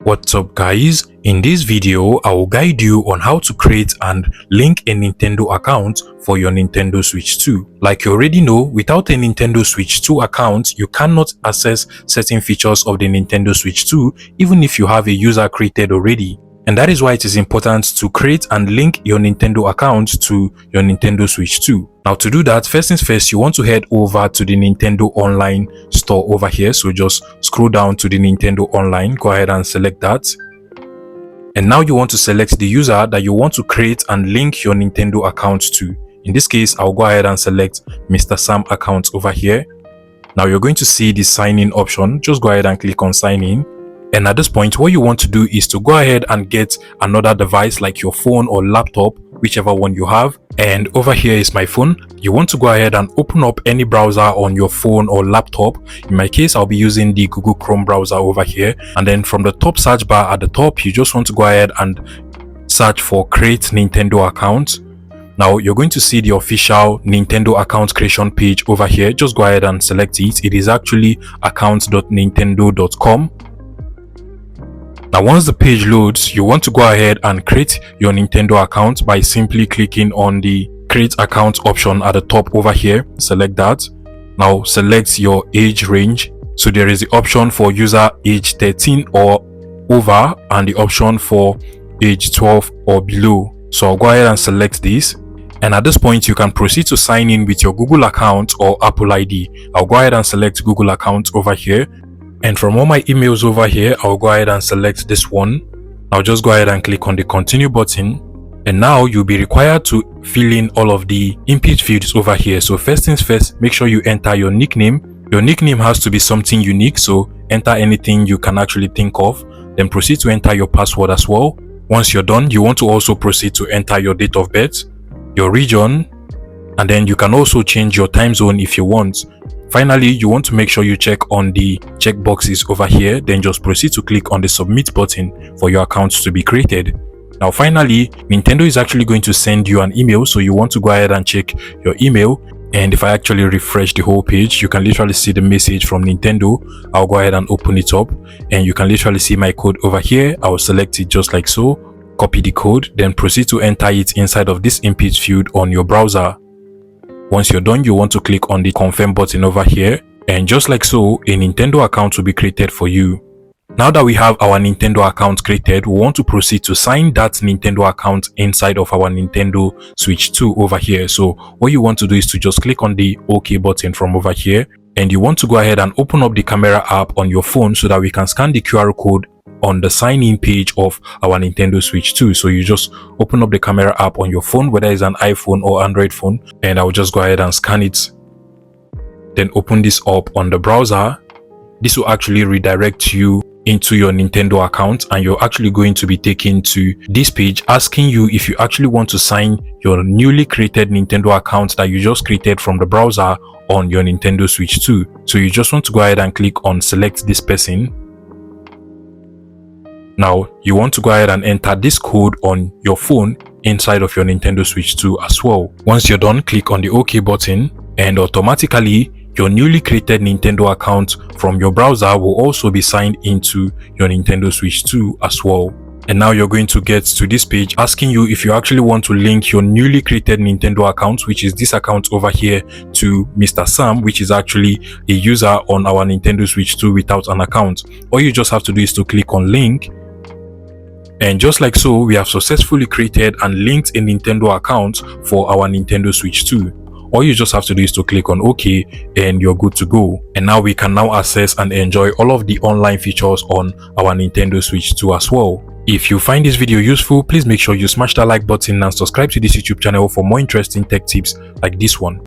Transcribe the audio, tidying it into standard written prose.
What's up guys, in this video I will guide you on how to create and link a Nintendo account for your Nintendo Switch 2. Like you already know, without a Nintendo Switch 2 account you cannot access certain features of the Nintendo Switch 2 even if you have a user created already. And that is why it is important to create and link your Nintendo account to your Nintendo Switch 2. Now to do that, first things first, you want to head over to the Nintendo Online store over here. So just scroll down to the Nintendo Online, go ahead and select that. And now you want to select the user that you want to create and link your Nintendo account to. In this case, I'll go ahead and select Mr. Sam account over here. Now you're going to see the sign in option. Just go ahead and click on sign in. And at this point, what you want to do is to go ahead and get another device like your phone or laptop, whichever one you have. And over here is my phone. You want to go ahead and open up any browser on your phone or laptop. In my case, I'll be using the Google Chrome browser over here. And then from the top search bar at the top, you just want to go ahead and search for Create Nintendo Account. Now you're going to see the official Nintendo account creation page over here. Just go ahead and select it. It is actually account.nintendo.com. Now once the page loads, you want to go ahead and create your Nintendo account by simply clicking on the create account option at the top over here. Select that. Now select your age range. So there is the option for user age 13 or over and the option for age 12 or below. So I'll go ahead and select this. And at this point, you can proceed to sign in with your Google account or Apple ID. I'll go ahead and select Google account over here. And from all my emails over here, I'll go ahead and select this one. I'll just go ahead and click on the continue button. And now you'll be required to fill in all of the input fields over here. So first things first, make sure you enter your nickname. Your nickname has to be something unique. So enter anything you can actually think of. Then proceed to enter your password as well. Once you're done, you want to also proceed to enter your date of birth, your region, and then you can also change your time zone if you want. Finally, you want to make sure you check on the check boxes over here, then just proceed to click on the submit button for your account to be created. Now finally, Nintendo is actually going to send you an email, so you want to go ahead and check your email. And if I actually refresh the whole page, you can literally see the message from Nintendo. I'll go ahead and open it up and you can literally see my code over here. I'll select it just like so, copy the code, then proceed to enter it inside of this input field on your browser. Once you're done, you want to click on the confirm button over here, and just like so, a Nintendo account will be created for you. Now that we have our Nintendo account created, we want to proceed to sign that Nintendo account inside of our Nintendo Switch 2 over here. So what you want to do is to just click on the OK button from over here, and you want to go ahead and open up the camera app on your phone so that we can scan the QR code on the sign-in page of our Nintendo Switch 2. So you just open up the camera app on your phone, whether it's an iPhone or Android phone, and I'll just go ahead and scan it. Then open this up on the browser. This will actually redirect you into your Nintendo account, and you're actually going to be taken to this page asking you if you actually want to sign your newly created Nintendo account that you just created from the browser on your Nintendo Switch 2. So you just want to go ahead and click on select this person. Now you want to go ahead and enter this code on your phone inside of your Nintendo Switch 2 as well. Once you're done, click on the OK button, and automatically your newly created Nintendo account from your browser will also be signed into your Nintendo Switch 2 as well. And now you're going to get to this page asking you if you actually want to link your newly created Nintendo account, which is this account over here, to Mr. Sam, which is actually a user on our Nintendo Switch 2 without an account. All you just have to do is to click on link. And just like so, we have successfully created and linked a Nintendo account for our Nintendo Switch 2. All you just have to do is to click on OK and you're good to go. And now we can now access and enjoy all of the online features on our Nintendo Switch 2 as well. If you find this video useful, please make sure you smash that like button and subscribe to this YouTube channel for more interesting tech tips like this one.